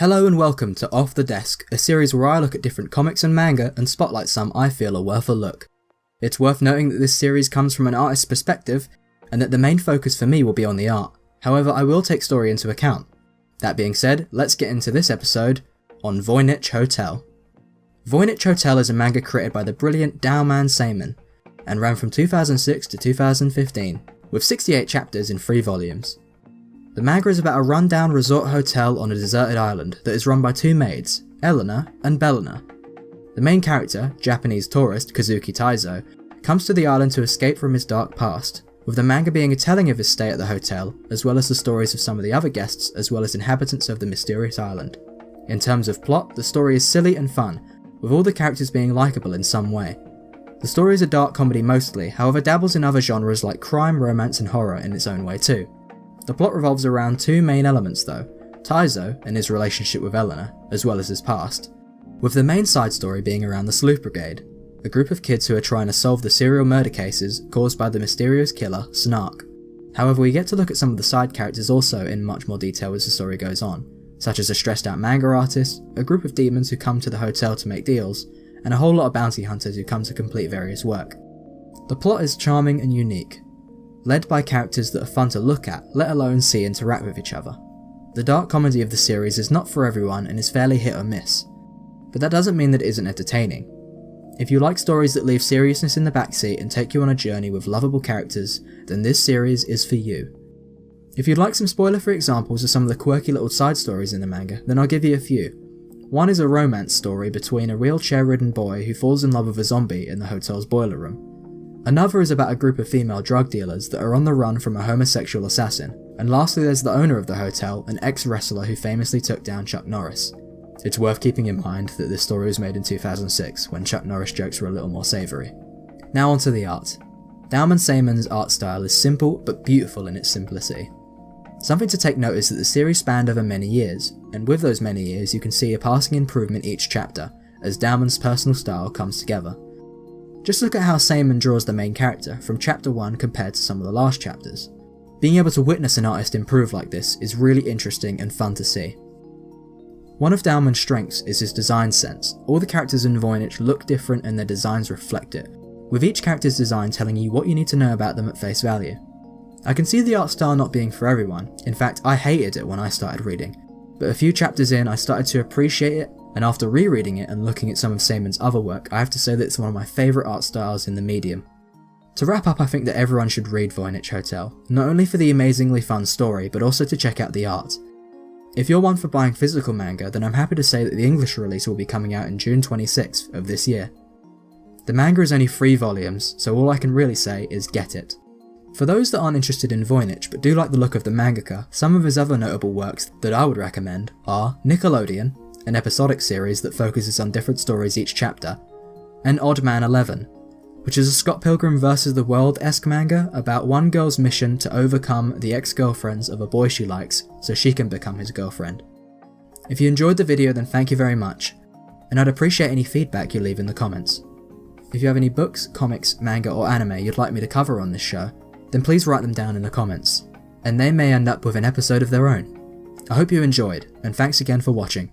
Hello and welcome to Off the Desk, a series where I look at different comics and manga and spotlight some I feel are worth a look. It's worth noting that this series comes from an artist's perspective, and that the main focus for me will be on the art. However, I will take story into account. That being said, let's get into this episode on Voynich Hotel. Voynich Hotel is a manga created by the brilliant Dowman Sayman, and ran from 2006 to 2015, with 68 chapters in 3 volumes. The manga is about a run-down resort hotel on a deserted island that is run by 2 maids, Eleanor and Bellina. The main character, Japanese tourist Kazuki Taizo, comes to the island to escape from his dark past, with the manga being a telling of his stay at the hotel, as well as the stories of some of the other guests as well as inhabitants of the mysterious island. In terms of plot, the story is silly and fun, with all the characters being likeable in some way. The story is a dark comedy mostly, however dabbles in other genres like crime, romance and horror in its own way too. The plot revolves around 2 main elements though, Taizo and his relationship with Eleanor, as well as his past, with the main side story being around the Sleuth Brigade, a group of kids who are trying to solve the serial murder cases caused by the mysterious killer, Snark. However, we get to look at some of the side characters also in much more detail as the story goes on, such as a stressed out manga artist, a group of demons who come to the hotel to make deals, and a whole lot of bounty hunters who come to complete various work. The plot is charming and unique, led by characters that are fun to look at, let alone see interact with each other. The dark comedy of the series is not for everyone and is fairly hit or miss, but that doesn't mean that it isn't entertaining. If you like stories that leave seriousness in the backseat and take you on a journey with lovable characters, then this series is for you. If you'd like some spoiler-free examples of some of the quirky little side stories in the manga, then I'll give you a few. One is a romance story between a wheelchair-ridden boy who falls in love with a zombie in the hotel's boiler room. Another is about a group of female drug dealers that are on the run from a homosexual assassin. And lastly, there's the owner of the hotel, an ex-wrestler who famously took down Chuck Norris. It's worth keeping in mind that this story was made in 2006, when Chuck Norris jokes were a little more savoury. Now onto the art. Dowman Sayman's art style is simple but beautiful in its simplicity. Something to take note is that the series spanned over many years, and with those many years you can see a passing improvement each chapter, as Dowman's personal style comes together. Just look at how Sayman draws the main character from chapter 1 compared to some of the last chapters. Being able to witness an artist improve like this is really interesting and fun to see. One of Dowman's strengths is his design sense. All the characters in Voynich look different and their designs reflect it, with each character's design telling you what you need to know about them at face value. I can see the art style not being for everyone, in fact I hated it when I started reading, but a few chapters in I started to appreciate it, and after rereading it and looking at some of Sayman's other work, I have to say that it's one of my favourite art styles in the medium. To wrap up, I think that everyone should read Voynich Hotel, not only for the amazingly fun story, but also to check out the art. If you're one for buying physical manga, then I'm happy to say that the English release will be coming out in June 26th of this year. The manga is only 3 volumes, so all I can really say is get it. For those that aren't interested in Voynich but do like the look of the mangaka, some of his other notable works that I would recommend are Nickelodeon, an episodic series that focuses on different stories each chapter, and Odd Man 11, which is a Scott Pilgrim vs. the World-esque manga about one girl's mission to overcome the ex-girlfriends of a boy she likes so she can become his girlfriend. If you enjoyed the video, then thank you very much, and I'd appreciate any feedback you leave in the comments. If you have any books, comics, manga or anime you'd like me to cover on this show, then please write them down in the comments, and they may end up with an episode of their own. I hope you enjoyed, and thanks again for watching.